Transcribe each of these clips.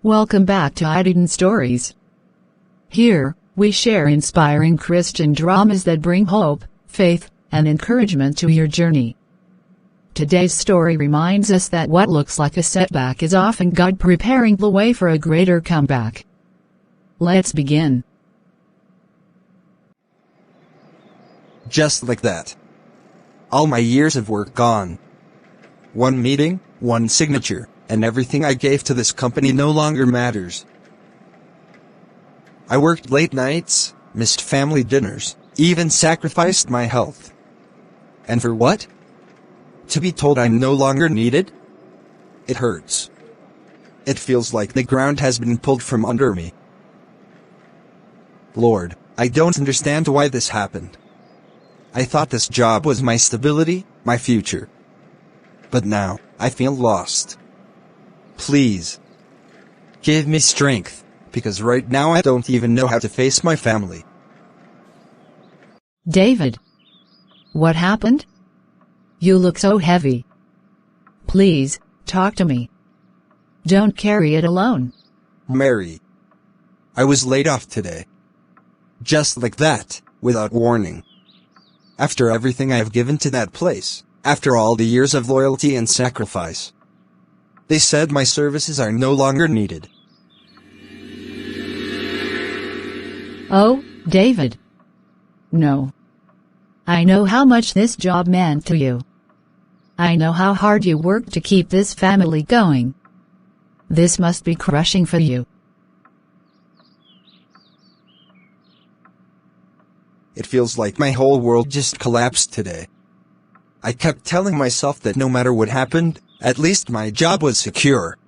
Welcome back to Iden Stories. Here, we share inspiring Christian dramas that bring hope, faith, and encouragement to your journey. Today's story reminds us that what looks like a setback is often God preparing the way for a greater comeback. Let's begin. Just like that. All my years of work gone. One meeting, one signature, and everything I gave to this company no longer matters. I worked late nights, missed family dinners, even sacrificed my health. And for what? To be told I'm no longer needed? It hurts. It feels like the ground has been pulled from under me. Lord, I don't understand why this happened. I thought this job was my stability, my future. But now, I feel lost. Please, give me strength, because right now I don't even know how to face my family. David, what happened? You look so heavy. Please, talk to me. Don't carry it alone. Mary, I was laid off today. Just like that, without warning. After everything I have given to that place, after all the years of loyalty and sacrifice. They said my services are no longer needed. Oh, David. No. I know how much this job meant to you. I know how hard you worked to keep this family going. This must be crushing for you. It feels like my whole world just collapsed today. I kept telling myself that no matter what happened, at least my job was secure.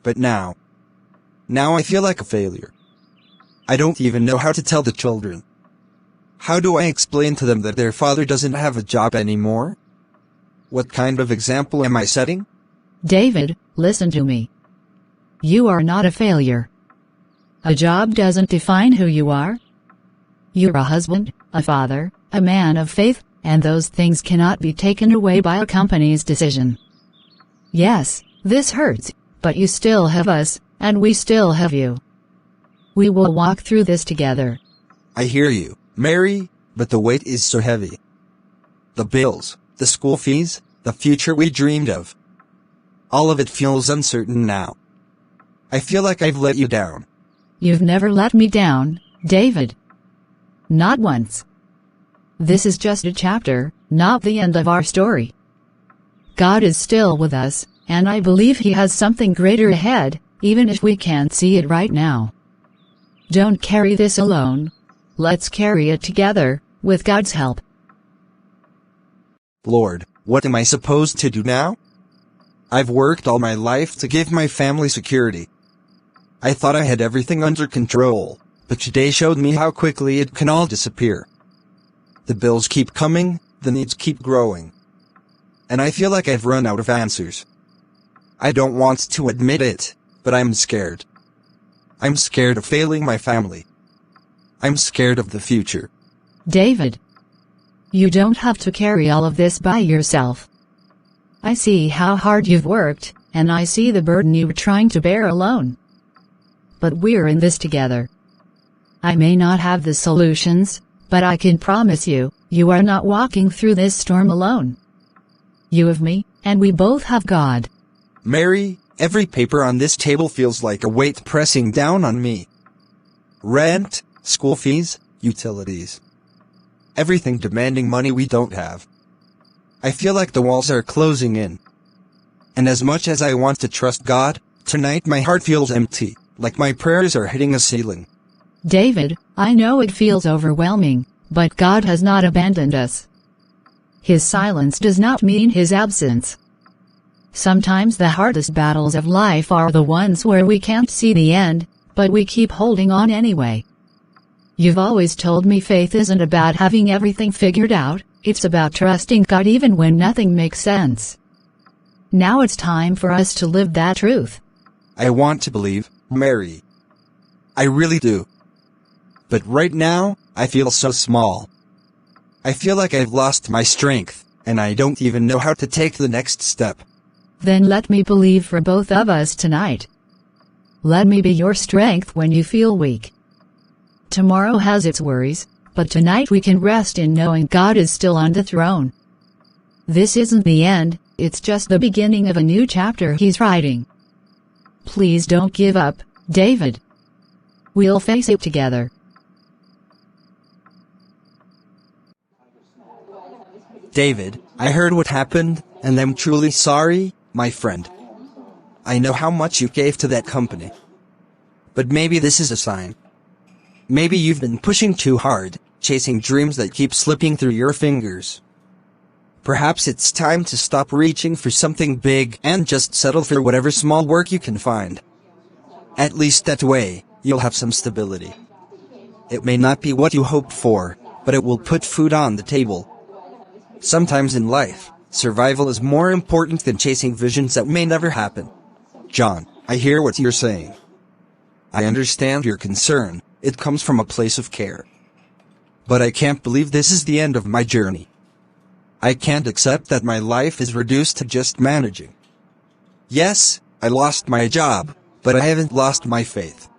But now I feel like a failure. I don't even know how to tell the children. How do I explain to them that their father doesn't have a job anymore? What kind of example am I setting? David, listen to me. You are not a failure. A job doesn't define who you are. You're a husband, a father, a man of faith, and those things cannot be taken away by a company's decision. Yes, this hurts, but you still have us, and we still have you. We will walk through this together. I hear you, Mary, but the weight is so heavy. The bills, the school fees, the future we dreamed of. All of it feels uncertain now. I feel like I've let you down. You've never let me down, David. Not once. This is just a chapter, not the end of our story. God is still with us, and I believe He has something greater ahead, even if we can't see it right now. Don't carry this alone. Let's carry it together, with God's help. Lord, what am I supposed to do now? I've worked all my life to give my family security. I thought I had everything under control, but today showed me how quickly it can all disappear. The bills keep coming, the needs keep growing. And I feel like I've run out of answers. I don't want to admit it, but I'm scared. I'm scared of failing my family. I'm scared of the future. David, you don't have to carry all of this by yourself. I see how hard you've worked, and I see the burden you were trying to bear alone. But we're in this together. I may not have the solutions, but I can promise you, you are not walking through this storm alone. You have me, and we both have God. Mary, every paper on this table feels like a weight pressing down on me. Rent, school fees, utilities. Everything demanding money we don't have. I feel like the walls are closing in. And as much as I want to trust God, tonight my heart feels empty, like my prayers are hitting a ceiling. David, I know it feels overwhelming, but God has not abandoned us. His silence does not mean His absence. Sometimes the hardest battles of life are the ones where we can't see the end, but we keep holding on anyway. You've always told me faith isn't about having everything figured out, it's about trusting God even when nothing makes sense. Now it's time for us to live that truth. I want to believe, Mary. I really do. But right now, I feel so small. I feel like I've lost my strength, and I don't even know how to take the next step. Then let me believe for both of us tonight. Let me be your strength when you feel weak. Tomorrow has its worries, but tonight we can rest in knowing God is still on the throne. This isn't the end, it's just the beginning of a new chapter He's writing. Please don't give up, David. We'll face it together. David, I heard what happened, and I'm truly sorry, my friend. I know how much you gave to that company. But maybe this is a sign. Maybe you've been pushing too hard, chasing dreams that keep slipping through your fingers. Perhaps it's time to stop reaching for something big and just settle for whatever small work you can find. At least that way, you'll have some stability. It may not be what you hoped for, but it will put food on the table. Sometimes in life, survival is more important than chasing visions that may never happen. John, I hear what you're saying. I understand your concern. It comes from a place of care. But I can't believe this is the end of my journey. I can't accept that my life is reduced to just managing. Yes, I lost my job, but I haven't lost my faith.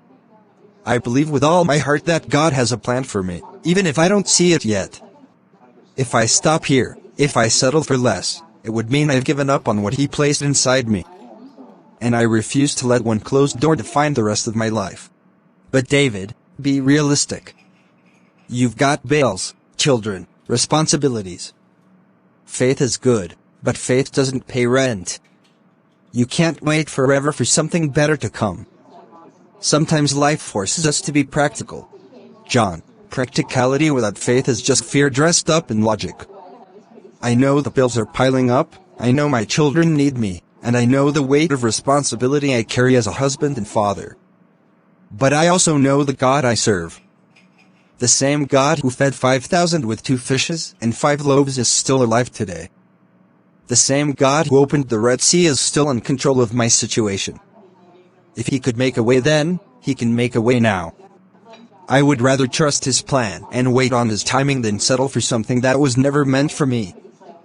I believe with all my heart that God has a plan for me, even if I don't see it yet. If I stop here, if I settle for less, it would mean I've given up on what He placed inside me. And I refuse to let one closed door define the rest of my life. But David, be realistic. You've got bills, children, responsibilities. Faith is good, but faith doesn't pay rent. You can't wait forever for something better to come. Sometimes life forces us to be practical. John, practicality without faith is just fear dressed up in logic. I know the bills are piling up, I know my children need me, and I know the weight of responsibility I carry as a husband and father. But I also know the God I serve. The same God who fed 5,000 with 2 fishes and 5 loaves is still alive today. The same God who opened the Red Sea is still in control of my situation. If He could make a way then, He can make a way now. I would rather trust His plan and wait on His timing than settle for something that was never meant for me.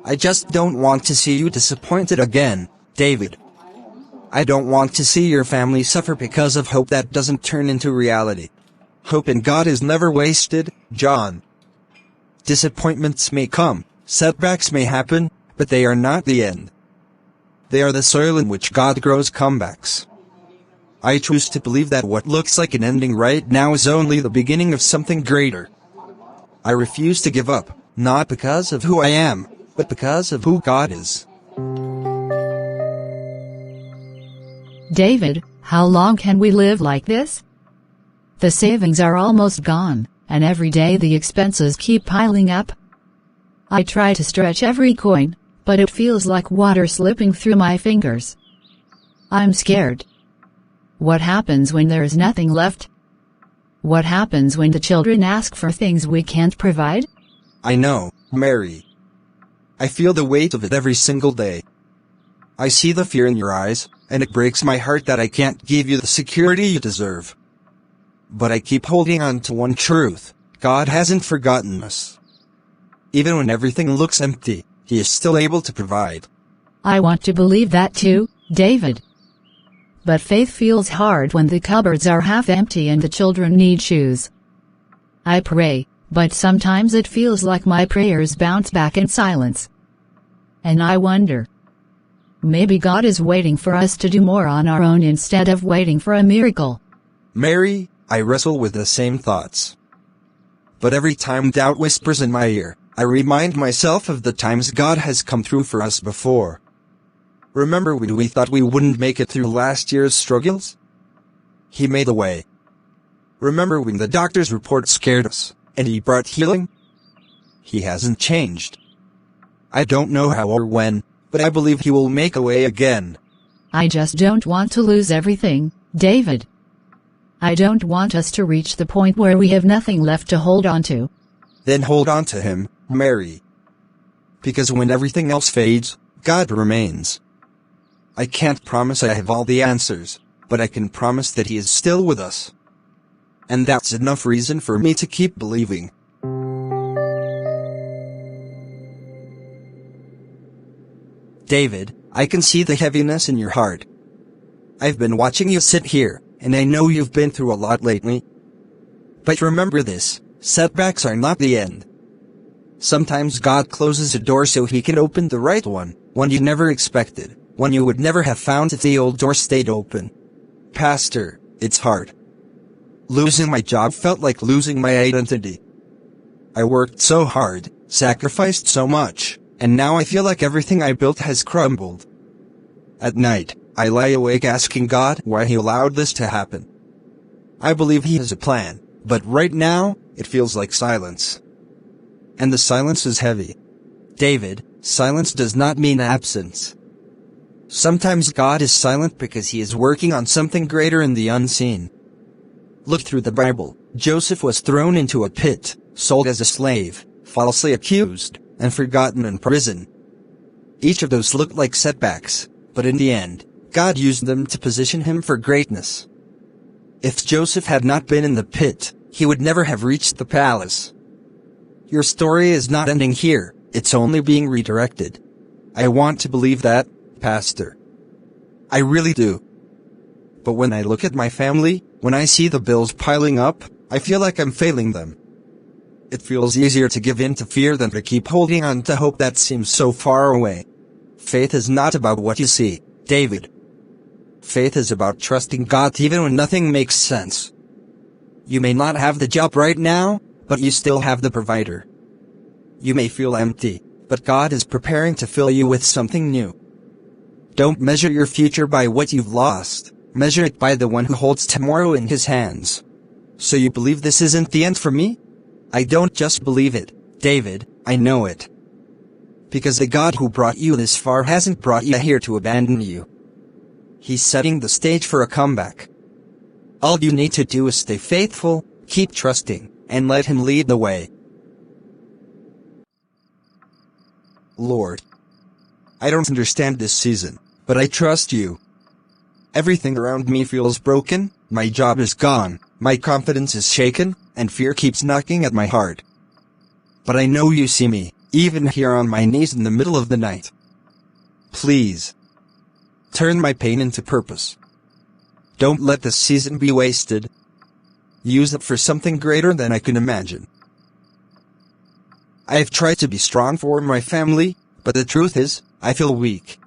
I just don't want to see you disappointed again, David. I don't want to see your family suffer because of hope that doesn't turn into reality. Hope in God is never wasted, John. Disappointments may come, setbacks may happen, but they are not the end. They are the soil in which God grows comebacks. I choose to believe that what looks like an ending right now is only the beginning of something greater. I refuse to give up, not because of who I am, but because of who God is. David, how long can we live like this? The savings are almost gone, and every day the expenses keep piling up. I try to stretch every coin, but it feels like water slipping through my fingers. I'm scared. What happens when there is nothing left? What happens when the children ask for things we can't provide? I know, Mary. I feel the weight of it every single day. I see the fear in your eyes, and it breaks my heart that I can't give you the security you deserve. But I keep holding on to one truth: God hasn't forgotten us. Even when everything looks empty, He is still able to provide. I want to believe that too, David. But faith feels hard when the cupboards are half empty and the children need shoes. I pray, but sometimes it feels like my prayers bounce back in silence. And I wonder, maybe God is waiting for us to do more on our own instead of waiting for a miracle. Mary, I wrestle with the same thoughts. But every time doubt whispers in my ear, I remind myself of the times God has come through for us before. Remember when we thought we wouldn't make it through last year's struggles? He made a way. Remember when the doctor's report scared us, and He brought healing? He hasn't changed. I don't know how or when, but I believe He will make a way again. I just don't want to lose everything, David. I don't want us to reach the point where we have nothing left to hold on to. Then hold on to Him, Mary. Because when everything else fades, God remains. I can't promise I have all the answers, but I can promise that He is still with us. And that's enough reason for me to keep believing. David, I can see the heaviness in your heart. I've been watching you sit here, and I know you've been through a lot lately. But remember this, setbacks are not the end. Sometimes God closes a door so He can open the right one you never expected, one you would never have found if the old door stayed open. Pastor, it's hard. Losing my job felt like losing my identity. I worked so hard, sacrificed so much, and now I feel like everything I built has crumbled. At night, I lie awake asking God why He allowed this to happen. I believe He has a plan, but right now, it feels like silence. And the silence is heavy. David, silence does not mean absence. Sometimes God is silent because He is working on something greater in the unseen. Look through the Bible. Joseph was thrown into a pit, sold as a slave, falsely accused, and forgotten in prison. Each of those looked like setbacks, but in the end, God used them to position him for greatness. If Joseph had not been in the pit, he would never have reached the palace. Your story is not ending here, it's only being redirected. I want to believe that, Pastor. I really do. But when I look at my family, when I see the bills piling up, I feel like I'm failing them. It feels easier to give in to fear than to keep holding on to hope that seems so far away. Faith is not about what you see, David. Faith is about trusting God even when nothing makes sense. You may not have the job right now, but you still have the provider. You may feel empty, but God is preparing to fill you with something new. Don't measure your future by what you've lost, measure it by the one who holds tomorrow in His hands. So you believe this isn't the end for me? I don't just believe it, David, I know it. Because the God who brought you this far hasn't brought you here to abandon you. He's setting the stage for a comeback. All you need to do is stay faithful, keep trusting, and let Him lead the way. Lord, I don't understand this season, but I trust You. Everything around me feels broken, my job is gone, my confidence is shaken, and fear keeps knocking at my heart. But I know You see me, even here on my knees in the middle of the night. Please, turn my pain into purpose. Don't let this season be wasted. Use it for something greater than I can imagine. I have tried to be strong for my family, but the truth is, I feel weak.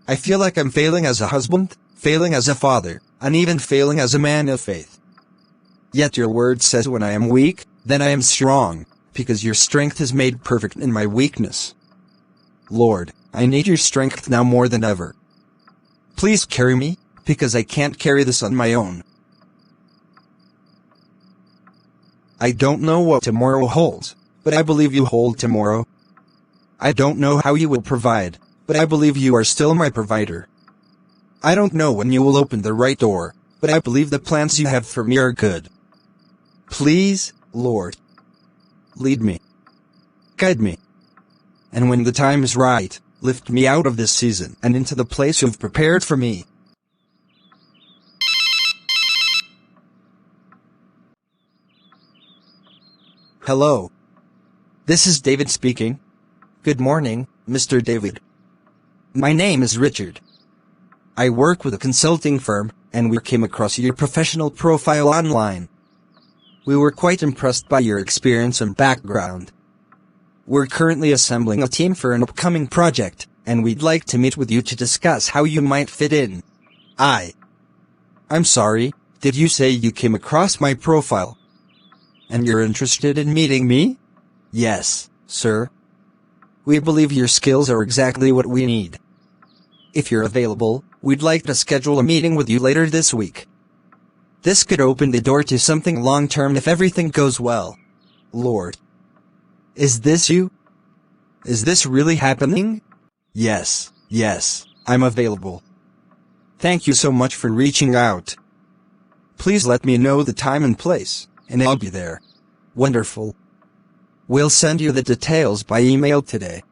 I feel like I'm failing as a husband, failing as a father, and even failing as a man of faith. Yet Your word says when I am weak, then I am strong, because Your strength is made perfect in my weakness. Lord, I need Your strength now more than ever. Please carry me, because I can't carry this on my own. I don't know what tomorrow holds, but I believe You hold tomorrow. I don't know how You will provide, but I believe You are still my provider. I don't know when You will open the right door, but I believe the plans You have for me are good. Please, Lord, lead me. Guide me. And when the time is right, lift me out of this season and into the place You've prepared for me. Hello. This is David speaking. Good morning, Mr. David. My name is Richard. I work with a consulting firm, and we came across your professional profile online. We were quite impressed by your experience and background. We're currently assembling a team for an upcoming project, and we'd like to meet with you to discuss how you might fit in. I'm sorry, did you say you came across my profile? And you're interested in meeting me? Yes, sir. We believe your skills are exactly what we need. If you're available, we'd like to schedule a meeting with you later this week. This could open the door to something long-term if everything goes well. Lord. Is this you? Is this really happening? Yes, I'm available. Thank you so much for reaching out. Please let me know the time and place, and I'll be there. Wonderful. We'll send you the details by email today.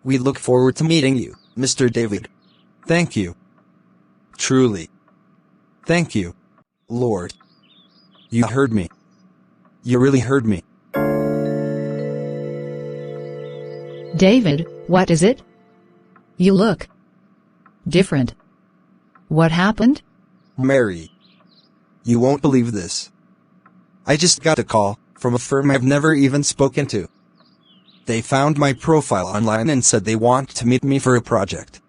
We look forward to meeting you, Mr. David. Thank you. Truly. Thank you, Lord. You heard me. You really heard me. David, what is it? You look different. What happened? Mary, You won't believe this. I just got a call from a firm I've never even spoken to. They found my profile online and said they want to meet me for a project.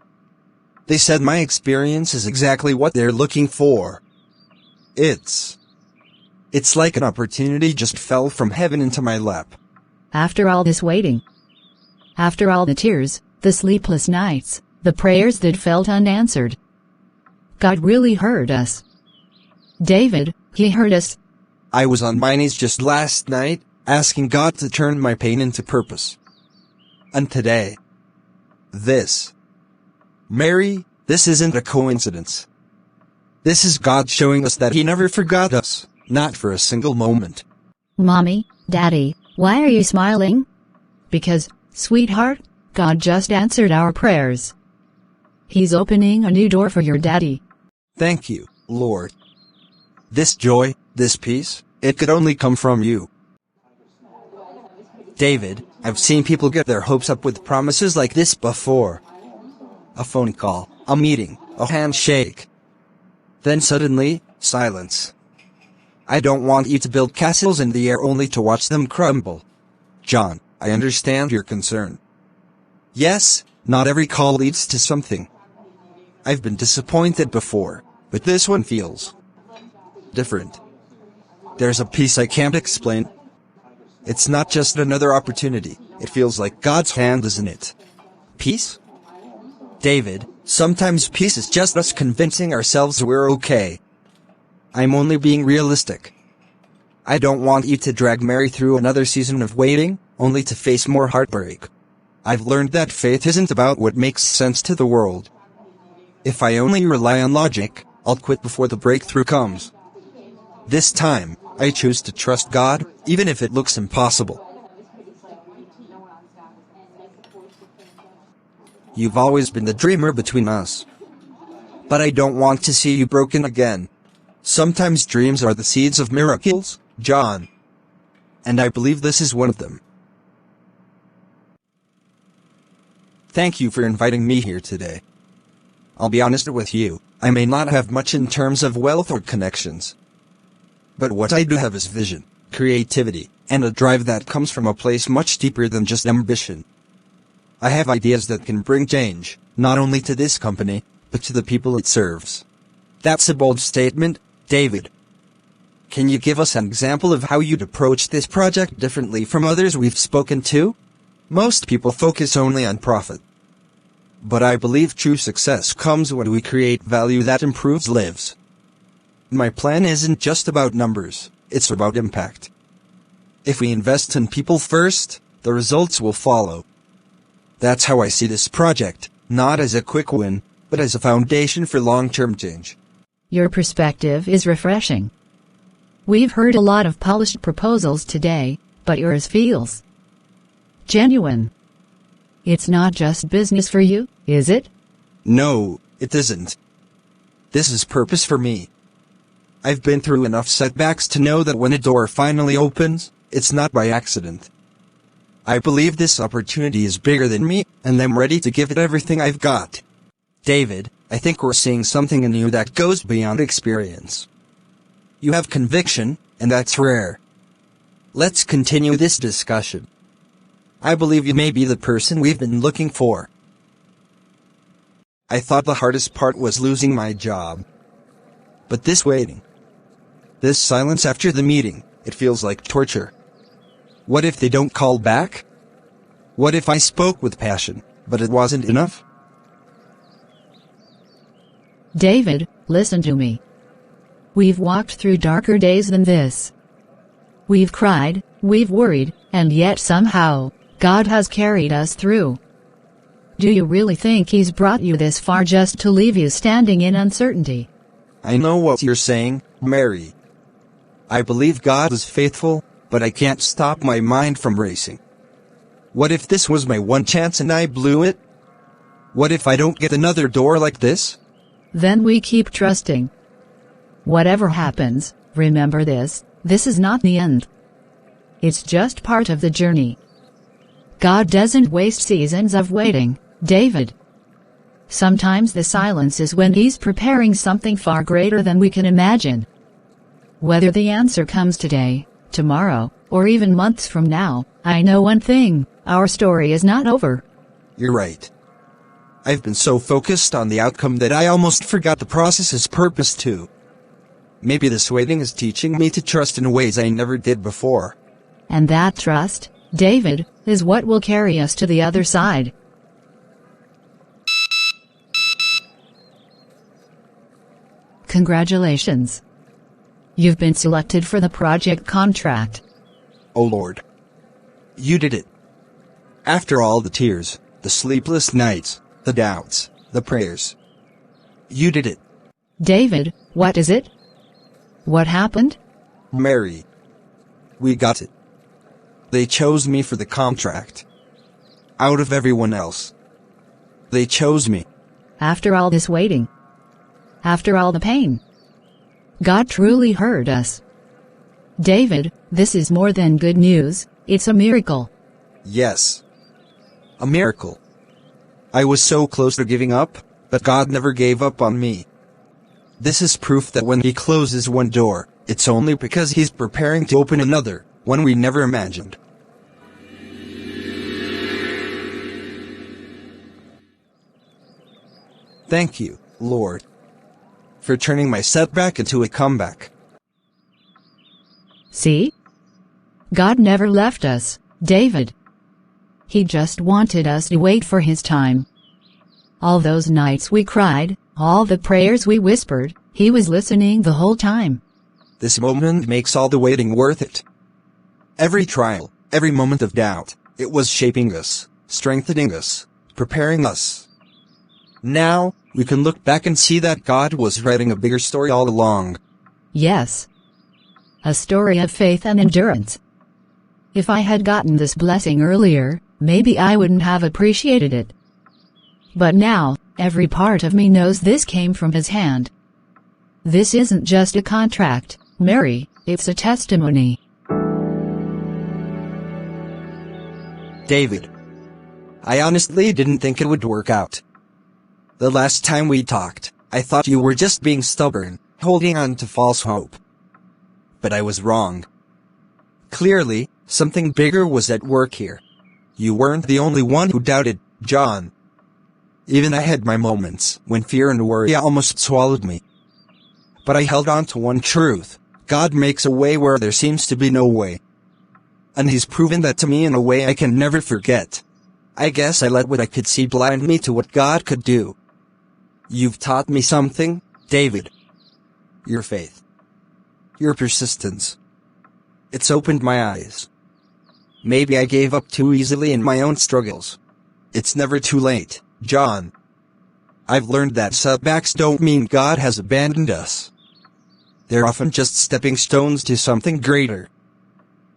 They said my experience is exactly what they're looking for. It's like an opportunity just fell from heaven into my lap. After all this waiting, after all the tears, the sleepless nights, the prayers that felt unanswered, God really heard us. David, He heard us. I was on my knees just last night, asking God to turn my pain into purpose. And today, Mary, this isn't a coincidence. This is God showing us that He never forgot us, not for a single moment. Mommy, Daddy, why are you smiling? Because, sweetheart, God just answered our prayers. He's opening a new door for your daddy. Thank you, Lord. This joy, this peace, it could only come from you. David, I've seen people get their hopes up with promises like this before. A phone call, a meeting, a handshake. Then suddenly, silence. I don't want you to build castles in the air only to watch them crumble. John, I understand your concern. Yes, not every call leads to something. I've been disappointed before, but this one feels different. There's a peace I can't explain. It's not just another opportunity, it feels like God's hand is in it. Peace? David, sometimes peace is just us convincing ourselves we're okay. I'm only being realistic. I don't want you to drag Mary through another season of waiting, only to face more heartbreak. I've learned that faith isn't about what makes sense to the world. If I only rely on logic, I'll quit before the breakthrough comes. This time, I choose to trust God, even if it looks impossible. You've always been the dreamer between us. But I don't want to see you broken again. Sometimes dreams are the seeds of miracles, John. And I believe this is one of them. Thank you for inviting me here today. I'll be honest with you, I may not have much in terms of wealth or connections. But what I do have is vision, creativity, and a drive that comes from a place much deeper than just ambition. I have ideas that can bring change, not only to this company, but to the people it serves. That's a bold statement, David. Can you give us an example of how you'd approach this project differently from others we've spoken to? Most people focus only on profit. But I believe true success comes when we create value that improves lives. My plan isn't just about numbers, it's about impact. If we invest in people first, the results will follow. That's how I see this project, not as a quick win, but as a foundation for long-term change. Your perspective is refreshing. We've heard a lot of polished proposals today, but yours feels genuine. It's not just business for you, is it? No, it isn't. This is purpose for me. I've been through enough setbacks to know that when a door finally opens, it's not by accident. I believe this opportunity is bigger than me, and I'm ready to give it everything I've got. David, I think we're seeing something in you that goes beyond experience. You have conviction, and that's rare. Let's continue this discussion. I believe you may be the person we've been looking for. I thought the hardest part was losing my job. But this waiting, this silence after the meeting, it feels like torture. What if they don't call back? What if I spoke with passion, but it wasn't enough? David, listen to me. We've walked through darker days than this. We've cried, we've worried, and yet somehow, God has carried us through. Do you really think He's brought you this far just to leave you standing in uncertainty? I know what you're saying, Mary. I believe God is faithful, but I can't stop my mind from racing. What if this was my one chance and I blew it? What if I don't get another door like this? Then we keep trusting. Whatever happens, remember this is not the end. It's just part of the journey. God doesn't waste seasons of waiting, David. Sometimes the silence is when He's preparing something far greater than we can imagine. Whether the answer comes today, tomorrow, or even months from now, I know one thing: our story is not over. You're right. I've been so focused on the outcome that I almost forgot the process's purpose too. Maybe this waiting is teaching me to trust in ways I never did before. And that trust, David, is what will carry us to the other side. Congratulations. You've been selected for the project contract. Oh Lord. You did it. After all the tears, the sleepless nights, the doubts, the prayers. You did it. David, what is it? What happened? Mary. We got it. They chose me for the contract. Out of everyone else. They chose me. After all this waiting. After all the pain. God truly heard us. David, this is more than good news, it's a miracle. Yes. A miracle. I was so close to giving up, but God never gave up on me. This is proof that when He closes one door, it's only because He's preparing to open another, one we never imagined. Thank you, Lord, for turning my setback into a comeback. See? God never left us, David. He just wanted us to wait for His time. All those nights we cried, all the prayers we whispered, He was listening the whole time. This moment makes all the waiting worth it. Every trial, every moment of doubt, it was shaping us, strengthening us, preparing us. Now, we can look back and see that God was writing a bigger story all along. Yes. A story of faith and endurance. If I had gotten this blessing earlier, maybe I wouldn't have appreciated it. But now, every part of me knows this came from His hand. This isn't just a contract, Mary, it's a testimony. David, I honestly didn't think it would work out. The last time we talked, I thought you were just being stubborn, holding on to false hope. But I was wrong. Clearly, something bigger was at work here. You weren't the only one who doubted, John. Even I had my moments when fear and worry almost swallowed me. But I held on to one truth: God makes a way where there seems to be no way. And He's proven that to me in a way I can never forget. I guess I let what I could see blind me to what God could do. You've taught me something, David. Your faith. Your persistence. It's opened my eyes. Maybe I gave up too easily in my own struggles. It's never too late, John. I've learned that setbacks don't mean God has abandoned us. They're often just stepping stones to something greater.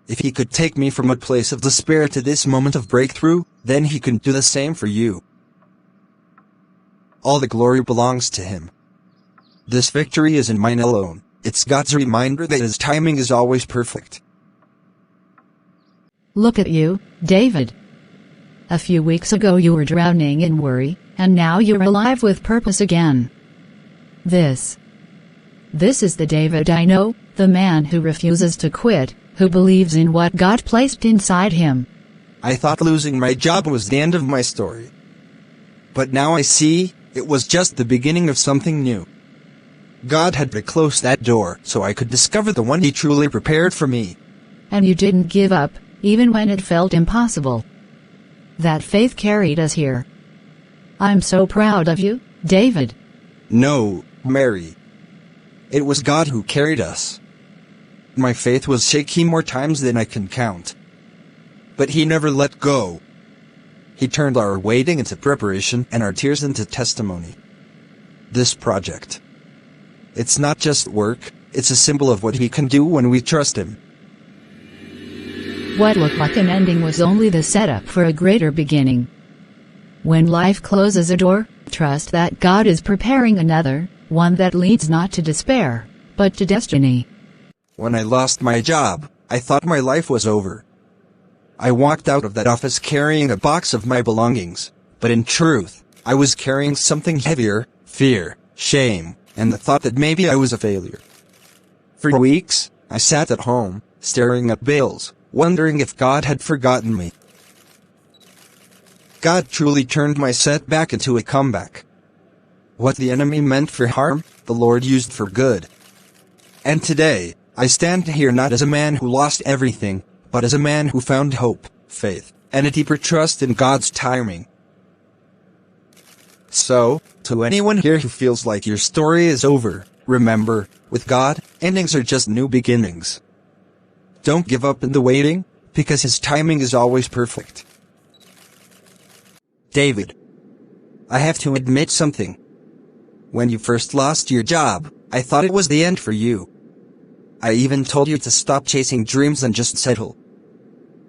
If He could take me from a place of despair to this moment of breakthrough, then He can do the same for you. All the glory belongs to Him. This victory isn't mine alone, it's God's reminder that His timing is always perfect. Look at you, David. A few weeks ago you were drowning in worry, and now you're alive with purpose again. This is the David I know, the man who refuses to quit, who believes in what God placed inside him. I thought losing my job was the end of my story. But now I see, it was just the beginning of something new. God had to close that door so I could discover the one He truly prepared for me. And you didn't give up, even when it felt impossible. That faith carried us here. I'm so proud of you, David. No, Mary. It was God who carried us. My faith was shaky more times than I can count. But He never let go. He turned our waiting into preparation and our tears into testimony. This project. It's not just work, it's a symbol of what He can do when we trust Him. What looked like an ending was only the setup for a greater beginning. When life closes a door, trust that God is preparing another, one that leads not to despair, but to destiny. When I lost my job, I thought my life was over. I walked out of that office carrying a box of my belongings, but in truth, I was carrying something heavier: fear, shame, and the thought that maybe I was a failure. For weeks, I sat at home, staring at bills, wondering if God had forgotten me. God truly turned my setback into a comeback. What the enemy meant for harm, the Lord used for good. And today, I stand here not as a man who lost everything, but as a man who found hope, faith, and a deeper trust in God's timing. So, to anyone here who feels like your story is over, remember, with God, endings are just new beginnings. Don't give up in the waiting, because His timing is always perfect. David. I have to admit something. When you first lost your job, I thought it was the end for you. I even told you to stop chasing dreams and just settle.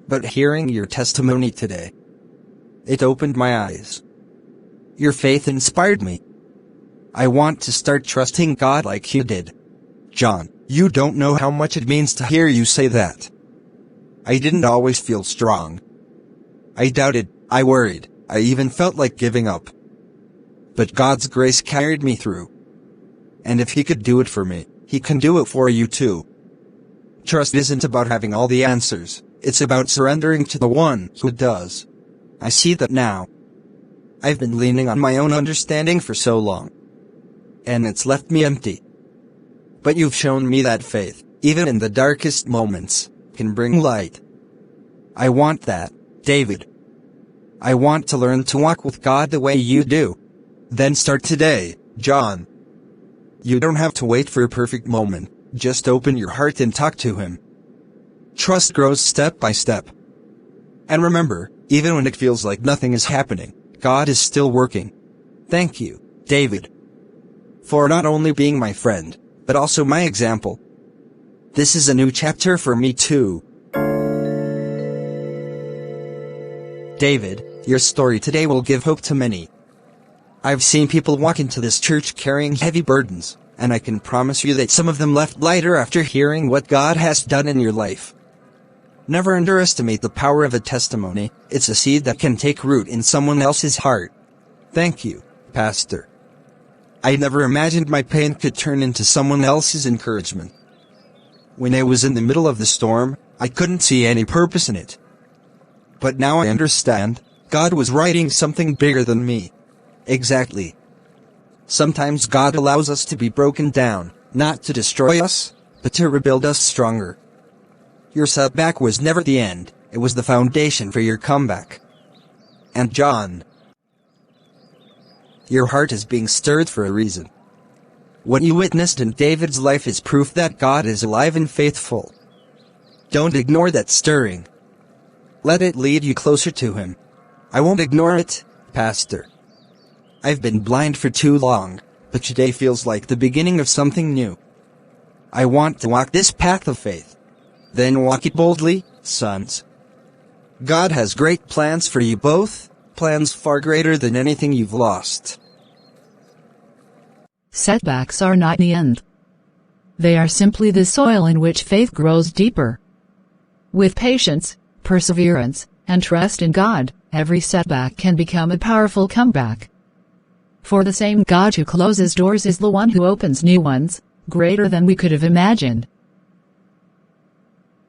But hearing your testimony today, it opened my eyes. Your faith inspired me. I want to start trusting God like you did. John, you don't know how much it means to hear you say that. I didn't always feel strong. I doubted, I worried, I even felt like giving up. But God's grace carried me through. And if He could do it for me, He can do it for you too. Trust isn't about having all the answers, it's about surrendering to the one who does. I see that now. I've been leaning on my own understanding for so long. And it's left me empty. But you've shown me that faith, even in the darkest moments, can bring light. I want that, David. I want to learn to walk with God the way you do. Then start today, John. You don't have to wait for a perfect moment, just open your heart and talk to Him. Trust grows step by step. And remember, even when it feels like nothing is happening, God is still working. Thank you, David, for not only being my friend, but also my example. This is a new chapter for me too. David, your story today will give hope to many. I've seen people walk into this church carrying heavy burdens, and I can promise you that some of them left lighter after hearing what God has done in your life. Never underestimate the power of a testimony. It's a seed that can take root in someone else's heart. Thank you, Pastor. I never imagined my pain could turn into someone else's encouragement. When I was in the middle of the storm, I couldn't see any purpose in it. But now I understand, God was writing something bigger than me. Exactly. Sometimes God allows us to be broken down, not to destroy us, but to rebuild us stronger. Your setback was never the end, it was the foundation for your comeback. And John, your heart is being stirred for a reason. What you witnessed in David's life is proof that God is alive and faithful. Don't ignore that stirring. Let it lead you closer to Him. I won't ignore it, Pastor. I've been blind for too long, but today feels like the beginning of something new. I want to walk this path of faith. Then walk it boldly, sons. God has great plans for you both, plans far greater than anything you've lost. Setbacks are not the end. They are simply the soil in which faith grows deeper. With patience, perseverance, and trust in God, every setback can become a powerful comeback. For the same God who closes doors is the one who opens new ones, greater than we could have imagined.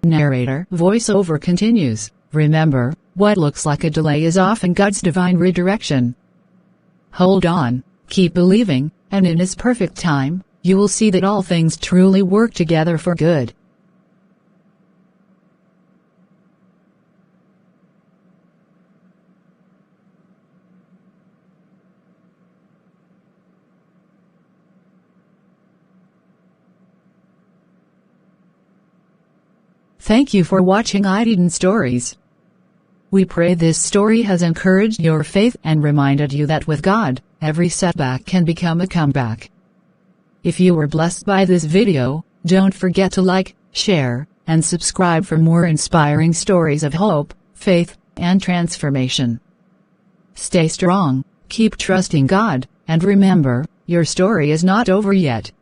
Narrator voiceover continues. Remember, what looks like a delay is often God's divine redirection. Hold on, keep believing, and in His perfect time, you will see that all things truly work together for good. Thank you for watching Iden Stories. We pray this story has encouraged your faith and reminded you that with God, every setback can become a comeback. If you were blessed by this video, don't forget to like, share, and subscribe for more inspiring stories of hope, faith, and transformation. Stay strong, keep trusting God, and remember, your story is not over yet.